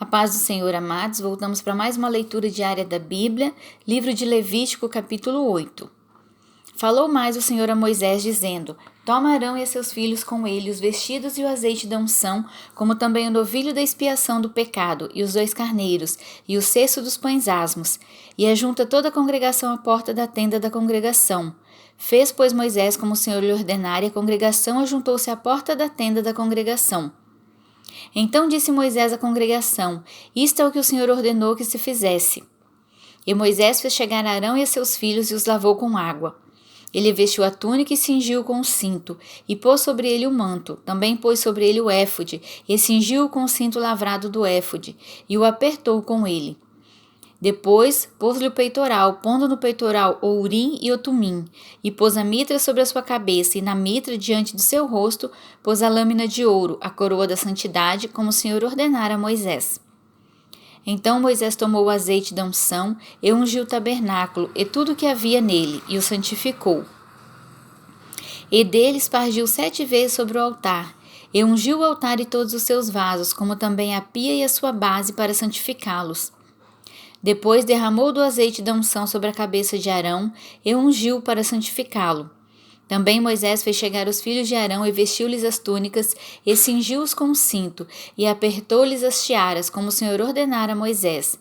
A paz do Senhor, amados, voltamos para mais uma leitura diária da Bíblia, livro de Levítico, capítulo 8. Falou mais o Senhor a Moisés, dizendo: Toma Arão e a seus filhos com ele os vestidos e o azeite da unção, como também o novilho da expiação do pecado, e os 2 carneiros, e o cesto dos pães asmos, e ajunta toda a congregação à porta da tenda da congregação. Fez, pois, Moisés como o Senhor lhe ordenara, e a congregação ajuntou-se à porta da tenda da congregação. Então disse Moisés à congregação: Isto é o que o Senhor ordenou que se fizesse. E Moisés fez chegar Arão e a seus filhos e os lavou com água. Ele vestiu a túnica e cingiu com o cinto, e pôs sobre ele o manto. Também pôs sobre ele o éfode, e cingiu-o com o cinto lavrado do éfode, e o apertou com ele. Depois, pôs-lhe o peitoral, pondo no peitoral o urim e o tumim, e pôs a mitra sobre a sua cabeça, e na mitra, diante do seu rosto, pôs a lâmina de ouro, a coroa da santidade, como o Senhor ordenara a Moisés. Então Moisés tomou o azeite da unção, e ungiu o tabernáculo, e tudo o que havia nele, e o santificou. E dele espargiu 7 vezes sobre o altar, e ungiu o altar e todos os seus vasos, como também a pia e a sua base, para santificá-los. Depois derramou do azeite da unção sobre a cabeça de Arão e ungiu para santificá-lo. Também Moisés fez chegar os filhos de Arão e vestiu-lhes as túnicas e cingiu-os com um cinto e apertou-lhes as tiaras, como o Senhor ordenara a Moisés.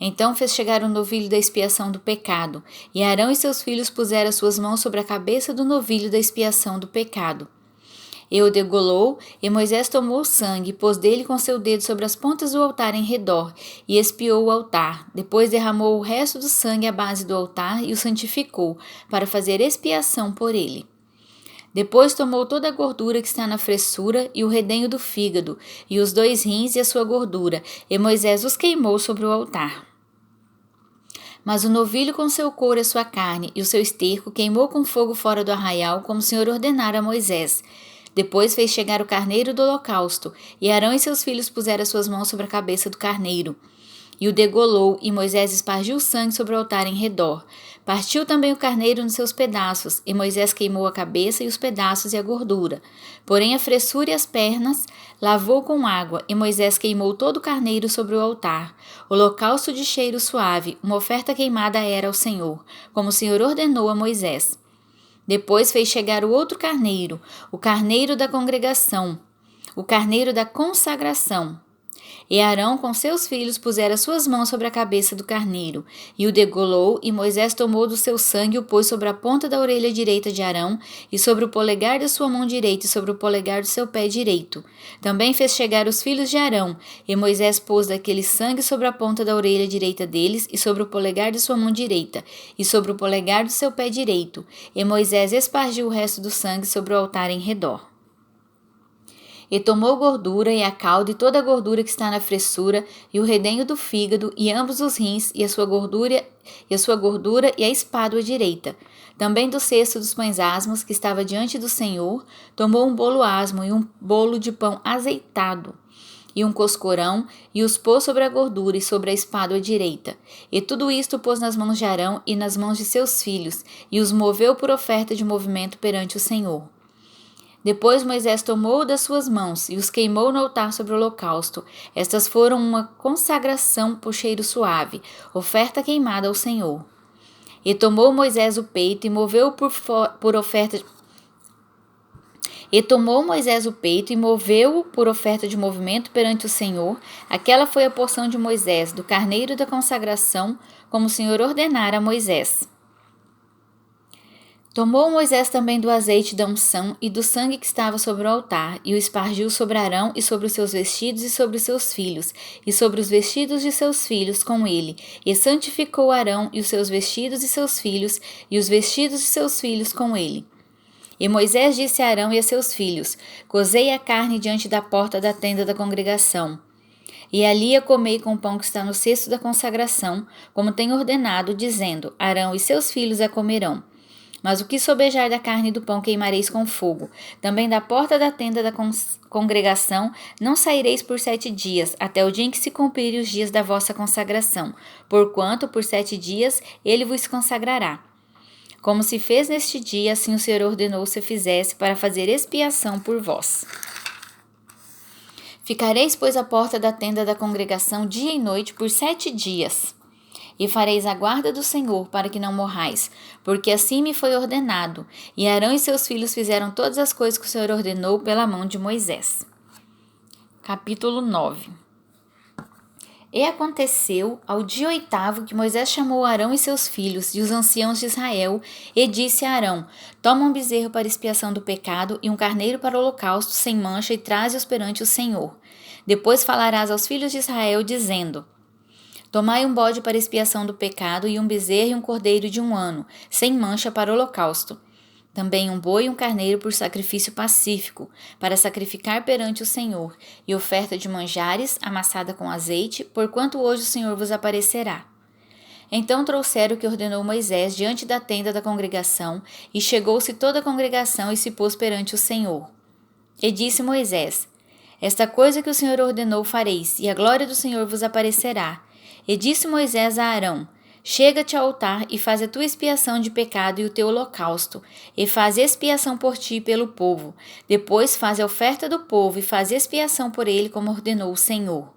Então fez chegar o novilho da expiação do pecado, e Arão e seus filhos puseram as suas mãos sobre a cabeça do novilho da expiação do pecado. E o degolou, e Moisés tomou o sangue, pôs dele com seu dedo sobre as pontas do altar em redor, e expiou o altar. Depois derramou o resto do sangue à base do altar e o santificou, para fazer expiação por ele. Depois tomou toda a gordura que está na fressura, e o redenho do fígado, e os 2 rins e a sua gordura, e Moisés os queimou sobre o altar. Mas o novilho com seu couro e sua carne, e o seu esterco, queimou com fogo fora do arraial, como o Senhor ordenara a Moisés. Depois fez chegar o carneiro do holocausto, e Arão e seus filhos puseram as suas mãos sobre a cabeça do carneiro. E o degolou, e Moisés espargiu o sangue sobre o altar em redor. Partiu também o carneiro nos seus pedaços, e Moisés queimou a cabeça e os pedaços e a gordura. Porém a fressura e as pernas lavou com água, e Moisés queimou todo o carneiro sobre o altar. Holocausto de cheiro suave, uma oferta queimada era ao Senhor, como o Senhor ordenou a Moisés. Depois fez chegar o outro carneiro, o carneiro da congregação, o carneiro da consagração. E Arão com seus filhos puseram as suas mãos sobre a cabeça do carneiro, e o degolou, e Moisés tomou do seu sangue e o pôs sobre a ponta da orelha direita de Arão, e sobre o polegar da sua mão direita, e sobre o polegar do seu pé direito. Também fez chegar os filhos de Arão, e Moisés pôs daquele sangue sobre a ponta da orelha direita deles, e sobre o polegar de sua mão direita, e sobre o polegar do seu pé direito. E Moisés espargiu o resto do sangue sobre o altar em redor. E tomou gordura e a cauda e toda a gordura que está na fressura e o redenho do fígado e ambos os rins e a sua gordura e a espádua direita. Também do cesto dos pães asmos que estava diante do Senhor, tomou um bolo asmo e um bolo de pão azeitado e um coscorão, e os pôs sobre a gordura e sobre a espádua direita. E tudo isto pôs nas mãos de Arão e nas mãos de seus filhos, e os moveu por oferta de movimento perante o Senhor. Depois Moisés tomou das suas mãos e os queimou no altar sobre o holocausto. Estas foram uma consagração por cheiro suave, oferta queimada ao Senhor. E tomou Moisés o peito e moveu-o por oferta de movimento perante o Senhor. Aquela foi a porção de Moisés, do carneiro da consagração, como o Senhor ordenara a Moisés. Tomou Moisés também do azeite da unção e do sangue que estava sobre o altar, e o espargiu sobre Arão e sobre os seus vestidos e sobre os seus filhos, e sobre os vestidos de seus filhos com ele, e santificou Arão e os seus vestidos e seus filhos, e os vestidos de seus filhos com ele. E Moisés disse a Arão e a seus filhos: Cozei a carne diante da porta da tenda da congregação. E ali a comei com o pão que está no cesto da consagração, como tem ordenado, dizendo: Arão e seus filhos a comerão. Mas o que sobejar da carne e do pão queimareis com fogo. Também da porta da tenda da congregação não saireis por 7 dias, até o dia em que se cumprirem os dias da vossa consagração, porquanto por 7 dias ele vos consagrará. Como se fez neste dia, assim o Senhor ordenou se fizesse, para fazer expiação por vós. Ficareis, pois, à porta da tenda da congregação dia e noite por 7 dias. E fareis a guarda do Senhor, para que não morrais, porque assim me foi ordenado. E Arão e seus filhos fizeram todas as coisas que o Senhor ordenou pela mão de Moisés. Capítulo 9. E aconteceu ao dia 8º que Moisés chamou Arão e seus filhos e os anciãos de Israel, e disse a Arão: Toma um bezerro para expiação do pecado e um carneiro para o holocausto sem mancha, e traze-os perante o Senhor. Depois falarás aos filhos de Israel, dizendo: Tomai um bode para expiação do pecado, e um bezerro e um cordeiro de 1 ano, sem mancha, para o holocausto. Também um boi e um carneiro por sacrifício pacífico, para sacrificar perante o Senhor, e oferta de manjares, amassada com azeite, porquanto hoje o Senhor vos aparecerá. Então trouxeram o que ordenou Moisés diante da tenda da congregação, e chegou-se toda a congregação e se pôs perante o Senhor. E disse Moisés: Esta coisa que o Senhor ordenou fareis, e a glória do Senhor vos aparecerá. E disse Moisés a Arão: Chega-te ao altar e faz a tua expiação de pecado e o teu holocausto, e faz expiação por ti e pelo povo. Depois faz a oferta do povo e faz expiação por ele, como ordenou o Senhor.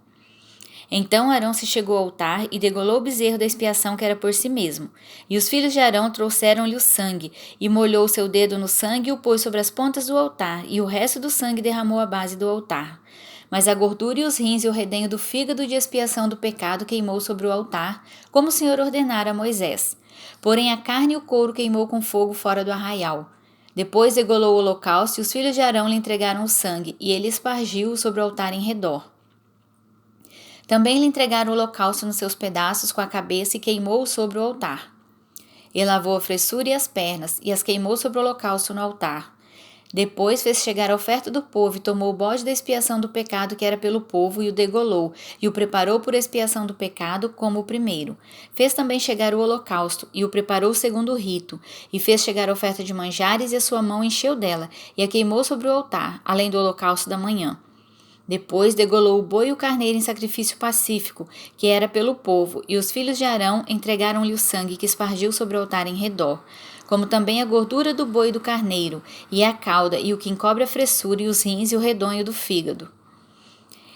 Então Arão se chegou ao altar e degolou o bezerro da expiação que era por si mesmo. E os filhos de Arão trouxeram-lhe o sangue, e molhou o seu dedo no sangue e o pôs sobre as pontas do altar, e o resto do sangue derramou à base do altar. Mas a gordura e os rins e o redenho do fígado de expiação do pecado queimou sobre o altar, como o Senhor ordenara a Moisés. Porém a carne e o couro queimou com fogo fora do arraial. Depois degolou o holocausto, e os filhos de Arão lhe entregaram o sangue, e ele espargiu-o sobre o altar em redor. Também lhe entregaram o holocausto nos seus pedaços com a cabeça, e queimou-o sobre o altar. E lavou a fressura e as pernas, e as queimou sobre o holocausto no altar. Depois fez chegar a oferta do povo, e tomou o bode da expiação do pecado que era pelo povo, e o degolou, e o preparou por expiação do pecado, como o primeiro. Fez também chegar o holocausto, e o preparou segundo o rito, e fez chegar a oferta de manjares, e a sua mão encheu dela, e a queimou sobre o altar, além do holocausto da manhã. Depois degolou o boi e o carneiro em sacrifício pacífico, que era pelo povo, e os filhos de Arão entregaram-lhe o sangue que espargiu sobre o altar em redor, como também a gordura do boi e do carneiro, e a cauda, e o que encobre a fressura, e os rins e o redonho do fígado.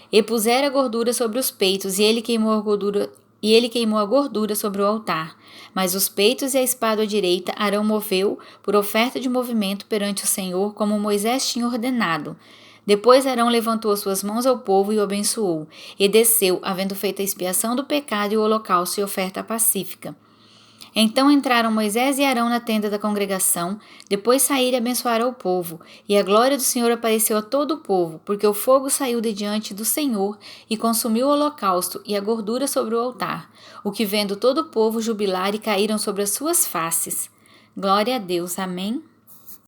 E puseram a gordura sobre os peitos, e ele queimou a gordura sobre o altar. Mas os peitos e a espada à direita Arão moveu por oferta de movimento perante o Senhor, como Moisés tinha ordenado. Depois Arão levantou as suas mãos ao povo e o abençoou, e desceu, havendo feito a expiação do pecado e o holocausto e oferta pacífica. Então entraram Moisés e Arão na tenda da congregação, depois saíram e abençoaram o povo, e a glória do Senhor apareceu a todo o povo, porque o fogo saiu de diante do Senhor e consumiu o holocausto e a gordura sobre o altar, o que vendo todo o povo jubilar e caíram sobre as suas faces. Glória a Deus. Amém.